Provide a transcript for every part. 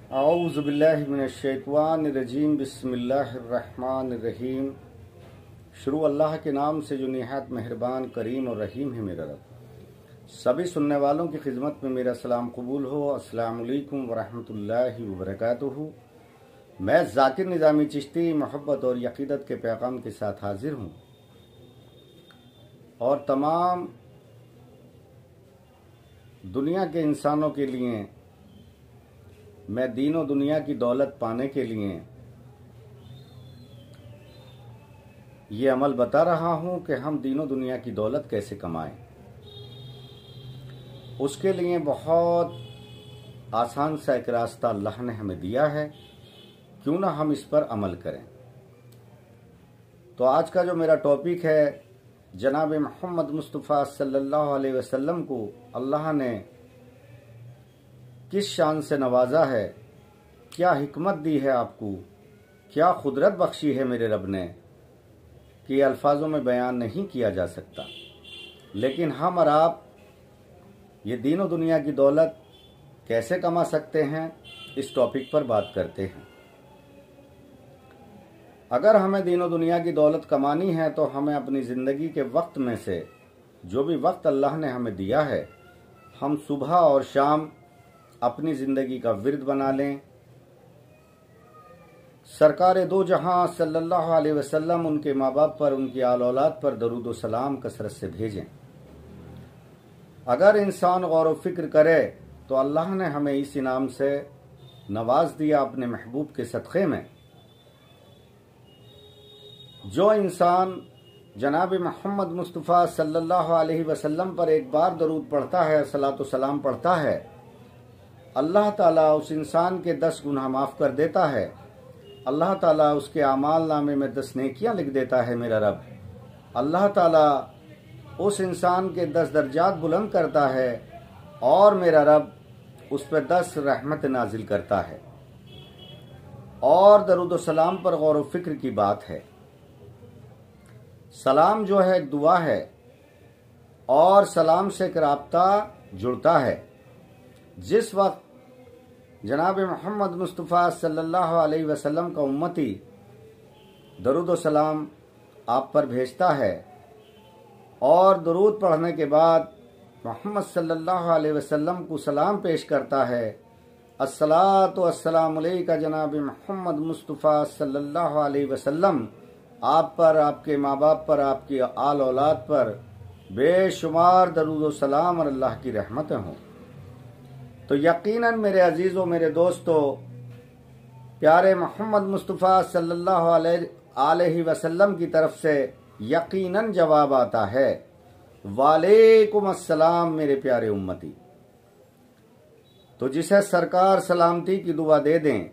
औज़ु बिल्लाहि मिनश्शैतानिर्रजीम बिस्मिल्लाहिर्रहमानिर्रहीम। शुरू अल्लाह के नाम से जो निहायत मेहरबान करीम और रहीम है मेरा रब। सभी सुनने वालों की खिदमत में मेरा सलाम कबूल हो। अस्सलामु अलैकुम वरहमतुल्लाहि वबरकातुहू। मैं ज़ाकिर निज़ामी चिश्ती मोहब्बत और यकीदत के पैगाम के साथ हाजिर हूँ और तमाम दुनिया के इंसानों के लिए मैं दीनो दुनिया की दौलत पाने के लिए ये अमल बता रहा हूँ कि हम दीनो दुनिया की दौलत कैसे कमाएं। उसके लिए बहुत आसान सा एक रास्ता अल्लाह ने हमें दिया है, क्यों ना हम इस पर अमल करें। तो आज का जो मेरा टॉपिक है, जनाब मोहम्मद मुस्तफ़ा सल्लल्लाहु अलैहि वसल्लम को अल्लाह ने किस शान से नवाजा है, क्या हिकमत दी है आपको, क्या खुदरत बख्शी है मेरे रब ने कि अल्फाजों में बयान नहीं किया जा सकता। लेकिन हम और आप ये दीनों दुनिया की दौलत कैसे कमा सकते हैं, इस टॉपिक पर बात करते हैं। अगर हमें दीनों दुनिया की दौलत कमानी है तो हमें अपनी ज़िंदगी के वक्त में से जो भी वक्त अल्लाह ने हमें दिया है, हम सुबह और शाम अपनी ज़िंदगी का विर्द बना लें। सरकार दो जहां सल्लल्लाहु अलैहि वसल्लम उनके माँ बाप पर, उनकी आल औलाद पर दरूद व सलाम कसरत से भेजें। अगर इंसान गौर व फिक्र करे तो अल्लाह ने हमें इस इनाम से नवाज दिया अपने महबूब के सदक़े में। जो इंसान जनाब मोहम्मद मुस्तफ़ा सल्लल्लाहु अलैहि वसल्लम पर एक बार दरूद पढ़ता है, सलातो सलाम पढ़ता है, अल्लाह ताला उस इंसान के 10 गुनाह माफ़ कर देता है। अल्लाह ताला उसके आमाल नामे में 10 नेकियां लिख देता है मेरा रब। अल्लाह ताला उस इंसान के 10 दर्जात बुलंद करता है और मेरा रब उस पर 10 रहमत नाजिल करता है। और दरूद व सलाम पर गौर व फिक्र की बात है। सलाम जो है एक दुआ है और सलाम से एक राब्ता जुड़ता है। जिस वक्त जनाब मोहम्मद मुस्तफ़ा सल्लल्लाहु अलैहि वसल्लम का उम्मती दरूद व सलाम आप पर भेजता है और दरूद पढ़ने के बाद मोहम्मद सल्लल्लाहु अलैहि वसल्लम को सलाम पेश करता है, अस्सलातु वस्सलामु अलैका जनाब मोहम्मद मुस्तफ़ा सल्लल्लाहु अलैहि वसल्लम, आप पर, आपके माँ बाप पर, आपकी आल औलाद पर बेशुमार दरूद व सलाम और अल्लाह की रहमतें हों। तो यकीनन मेरे अजीज़ों, मेरे दोस्तों, प्यारे मोहम्मद मुस्तफ़ा सल्लल्लाहु अलैहि वसल्लम की तरफ से यकीनन जवाब आता है, वालेकुम अस्सलाम मेरे प्यारे उम्मती। तो जिसे सरकार सलामती की दुआ दे दें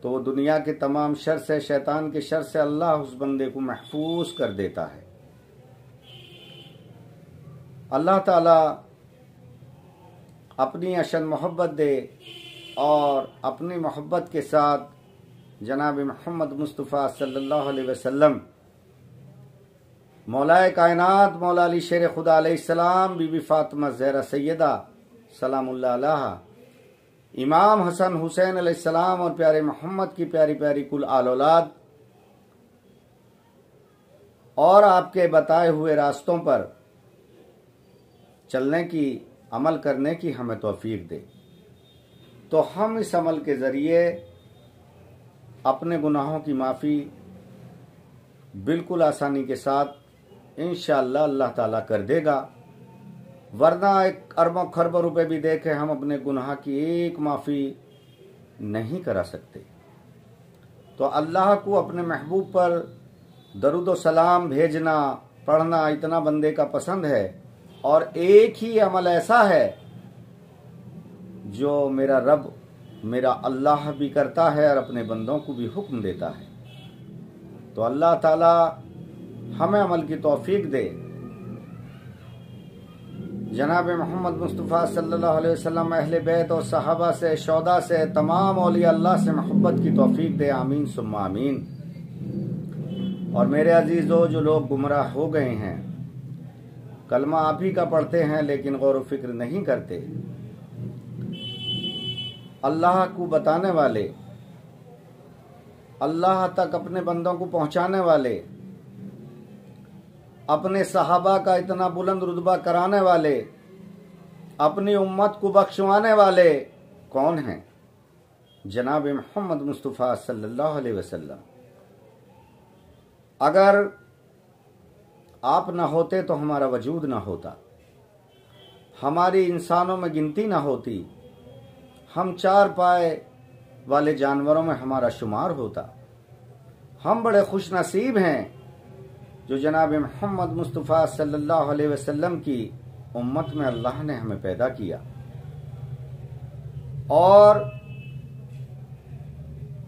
तो वो दुनिया के तमाम शर से, शैतान के शर से अल्लाह उस बंदे को महफूज कर देता है। अल्लाह ताला अपनी अशन मोहब्बत दे और अपनी मोहब्बत के साथ जनाब मोहम्मद मुस्तफ़ा सल्लल्लाहु अलैहि वसल्लम, मौलाए कायनात मौला अली शेर खुदा अलैहिस्सलाम, बीबी फातिमा ज़हरा सैयदा सलामुल्लाह अलैहा, इमाम हसन हुसैन अलैहिस्सलाम और प्यारे मोहम्मद की प्यारी प्यारी कुल आल औलाद और आपके बताए हुए रास्तों पर चलने की, अमल करने की हमें तौफीक दे। तो हम इस अमल के ज़रिए अपने गुनाहों की माफ़ी बिल्कुल आसानी के साथ इंशाअल्लाह अल्लाह ताला कर देगा। वरना एक अरबों खरबों रुपए भी देके हम अपने गुनाह की एक माफ़ी नहीं करा सकते। तो अल्लाह को अपने महबूब पर दरूद व सलाम भेजना, पढ़ना इतना बंदे का पसंद है। और एक ही अमल ऐसा है जो मेरा रब, मेरा अल्लाह भी करता है और अपने बंदों को भी हुक्म देता है। तो अल्लाह ताला हमें अमल की तौफीक दे। जनाब मोहम्मद मुस्तफ़ा सल्लल्लाहु अलैहि वसल्लम, अहले बैत और सहाबा से, शौदा से, तमाम औलिया अल्लाह से मोहब्बत की तौफीक दे। आमीन सुम्मा आमीन। और मेरे अजीज़ों, जो लोग गुमराह हो गए हैं, कलमा आप ही का पढ़ते हैं लेकिन गौर व फिक्र नहीं करते, अल्लाह को बताने वाले, अल्लाह तक अपने बंदों को पहुंचाने वाले, अपने सहाबा का इतना बुलंद रुतबा कराने वाले, अपनी उम्मत को बख्शवाने वाले कौन हैं? जनाब मोहम्मद मुस्तफ़ा सल्लल्लाहु अलैहि वसल्लम। अगर आप ना होते तो हमारा वजूद ना होता, हमारी इंसानों में गिनती ना होती, हम चार पाए वाले जानवरों में हमारा शुमार होता। हम बड़े खुश नसीब हैं जो जनाब मोहम्मद मुस्तफ़ा सल्लल्लाहु अलैहि वसल्लम की उम्मत में अल्लाह ने हमें पैदा किया। और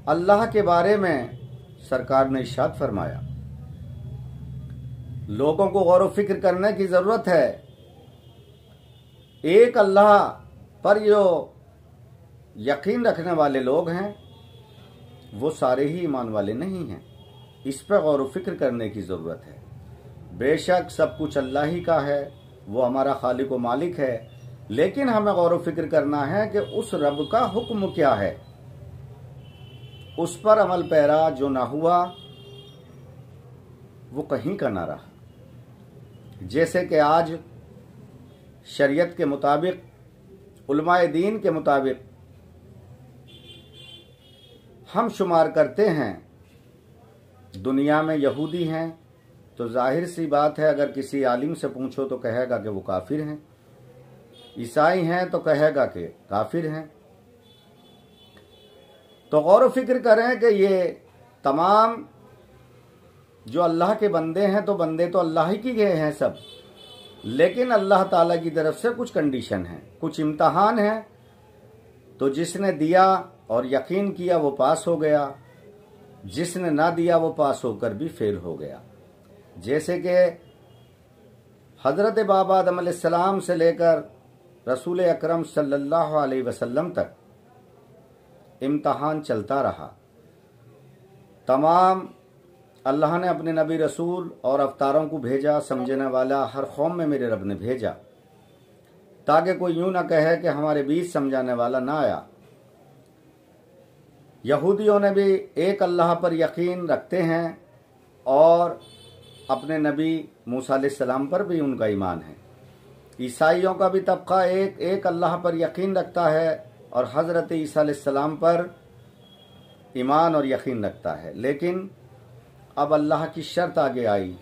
अल्लाह के बारे में सरकार ने इरशाद फरमाया, लोगों को गौर व फिक्र करने की ज़रूरत है। एक अल्लाह पर जो यकीन रखने वाले लोग हैं वो सारे ही ईमान वाले नहीं हैं। इस पर गौर व फिक्र करने की ज़रूरत है। बेशक सब कुछ अल्लाह ही का है, वो हमारा खालिक व मालिक है, लेकिन हमें गौर व फिक्र करना है कि उस रब का हुक्म क्या है। उस पर अमल पैरा जो ना हुआ वो कहीं का ना रहा। जैसे कि आज शरीयत के मुताबिक, उलमाए दीन के मुताबिक हम शुमार करते हैं, दुनिया में यहूदी हैं तो जाहिर सी बात है, अगर किसी आलिम से पूछो तो कहेगा कि वो काफिर हैं। ईसाई हैं तो कहेगा कि काफिर हैं। तो गौर व फिक्र करें कि ये तमाम जो अल्लाह के बंदे हैं, तो बंदे तो अल्लाह ही के गए हैं सब, लेकिन अल्लाह ताला की तरफ से कुछ कंडीशन है, कुछ इम्तहान है। तो जिसने दिया और यकीन किया वो पास हो गया, जिसने ना दिया वो पास होकर भी फेल हो गया। जैसे कि हजरत बाबा आदम अलैहिस्सलाम से लेकर रसूल अकरम सल्लल्लाहु अलैहि वसल्लम तक इम्तहान चलता रहा। तमाम अल्लाह ने अपने नबी रसूल और अवतारों को भेजा, समझने वाला हर कौम में मेरे रब ने भेजा, ताकि कोई यूं ना कहे कि हमारे बीच समझाने वाला ना आया। यहूदियों ने भी एक अल्लाह पर यकीन रखते हैं और अपने नबी मूसा अलैहिस्सलाम पर भी उनका ईमान है। ईसाइयों का भी तबका एक अल्लाह पर यकीन रखता है और हज़रत ईसा अलैहिस्सलाम पर ईमान और यकीन रखता है। लेकिन अब अल्लाह की शर्त आगे आई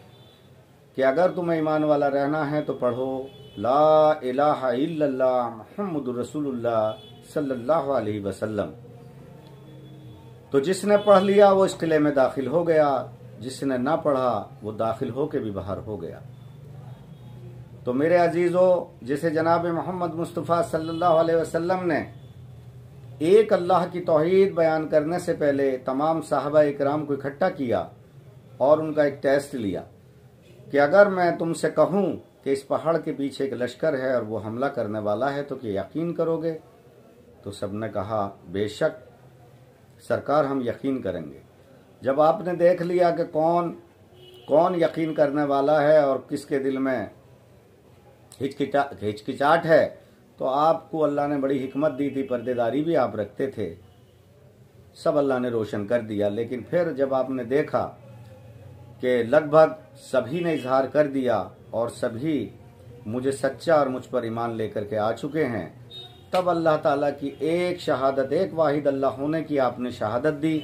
कि अगर तुम्हें ईमान वाला रहना है तो पढ़ो ला इलाहा इल्लल्लाह मुहम्मदुर रसूलुल्लाह सल्लल्लाहु अलैहि वसल्लम। तो जिसने पढ़ लिया वो इस किले में दाखिल हो गया, जिसने ना पढ़ा वो दाखिल होके भी बाहर हो गया। तो मेरे अजीज़ों, जैसे जनाब मोहम्मद मुस्तफ़ा सल्लल्लाहु अलैहि वसल्लम ने एक अल्लाह की तौहीद बयान करने से पहले तमाम साहबा इकराम को इकट्ठा किया और उनका एक टेस्ट लिया कि अगर मैं तुमसे कहूं कि इस पहाड़ के पीछे एक लश्कर है और वो हमला करने वाला है तो क्या यकीन करोगे? तो सबने कहा बेशक सरकार, हम यकीन करेंगे। जब आपने देख लिया कि कौन यकीन करने वाला है और किसके दिल में हिचकिचाहट है, तो आपको अल्लाह ने बड़ी हिकमत दी थी, पर्देदारी भी आप रखते थे, सब अल्लाह ने रोशन कर दिया। लेकिन फिर जब आपने देखा कि लगभग सभी ने इजहार कर दिया और सभी मुझे सच्चा और मुझ पर ईमान लेकर के आ चुके हैं, तब अल्लाह ताला की एक शहादत, एक वाहिद अल्लाह होने की आपने शहादत दी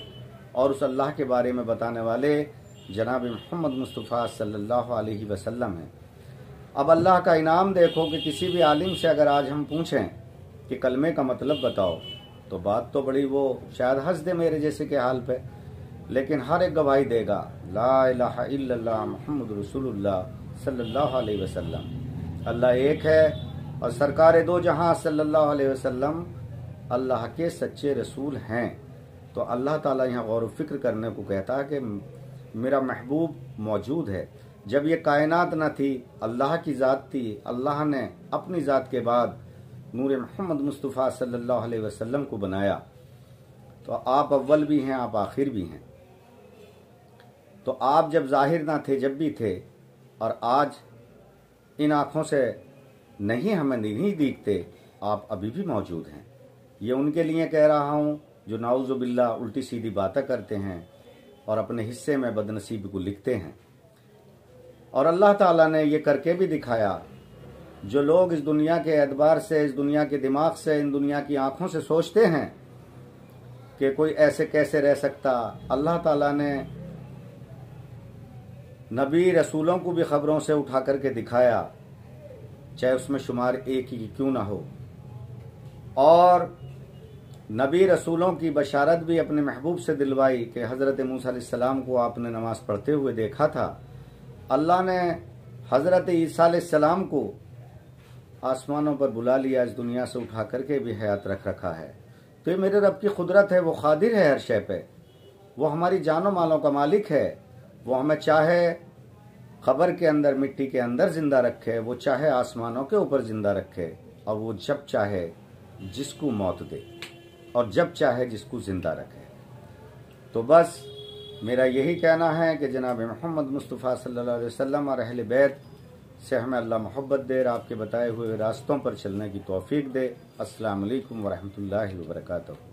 और उस अल्लाह के बारे में बताने वाले जनाब मोहम्मद मुस्तफ़ा सल्लल्लाहु अलैहि वसल्लम हैं। अब अल्लाह का इनाम देखो कि किसी भी आलिम से अगर आज हम पूछें कि कलमे का मतलब बताओ, तो बात तो बड़ी वो शायद हंस दे मेरे जैसे के हाल पे, लेकिन हर एक गवाही देगा ला इलाहा इल्लल्लाह मुहम्मदुर रसूलुल्लाह सल्लल्लाहु अलैहि वसल्लम। अल्लाह एक है और सरकार दो जहां सल्लल्लाहु अलैहि वसल्लम अल्लाह के सच्चे रसूल हैं। तो अल्लाह ताला यहाँ गौर व फिक्र करने को कहता है कि मेरा महबूब मौजूद है। जब ये कायनात न थी, अल्लाह की ज़ात थी, अल्लाह ने अपनी ज़ात के बाद नूर मोहम्मद मुस्तफ़ा सल्लल्लाहु अलैहि वसल्लम को बनाया। तो आप अव्वल भी हैं, आप आखिर भी हैं। तो आप जब ज़ाहिर ना थे, जब भी थे, और आज इन आँखों से नहीं हमें नहीं दिखते, आप अभी भी मौजूद हैं। ये उनके लिए कह रहा हूँ जो नाउज़ुबिल्लाह उल्टी सीधी बातें करते हैं और अपने हिस्से में बदनसीबी को लिखते हैं। और अल्लाह ताला ने ये करके भी दिखाया। जो लोग इस दुनिया के एतबार से, इस दुनिया के दिमाग से, इन दुनिया की आंखों से सोचते हैं कि कोई ऐसे कैसे रह सकता, अल्लाह ताला ने नबी रसूलों को भी खबरों से उठा करके दिखाया, चाहे उसमें शुमार एक ही क्यों ना हो। और नबी रसूलों की बशारत भी अपने महबूब से दिलवाई कि हज़रत मूसा अलैहिस्सलाम को आपने नमाज पढ़ते हुए देखा था। अल्लाह ने हज़रत ईसा अलैहिस्सलाम को आसमानों पर बुला लिया, इस दुनिया से उठा करके भी हयात रख रखा है। तो ये मेरे रब की कुदरत है, वो कादिर है हर शय पे, वो हमारी जानों मालों का मालिक है। वो हमें चाहे खबर के अंदर, मिट्टी के अंदर जिंदा रखे, वो चाहे आसमानों के ऊपर जिंदा रखे, और वो जब चाहे जिसको मौत दे और जब चाहे जिसको जिंदा रखे। तो बस मेरा यही कहना है कि जनाब मोहम्मद मुस्तफ़ा सल्लल्लाहु अलैहि वसल्लम और अहले बैत से हमें अल्लाह मोहब्बत दे, आपके बताए हुए रास्तों पर चलने की तौफीक दे। अस्सलाम वालेकुम व रहमतुल्लाहि व बरकातहू।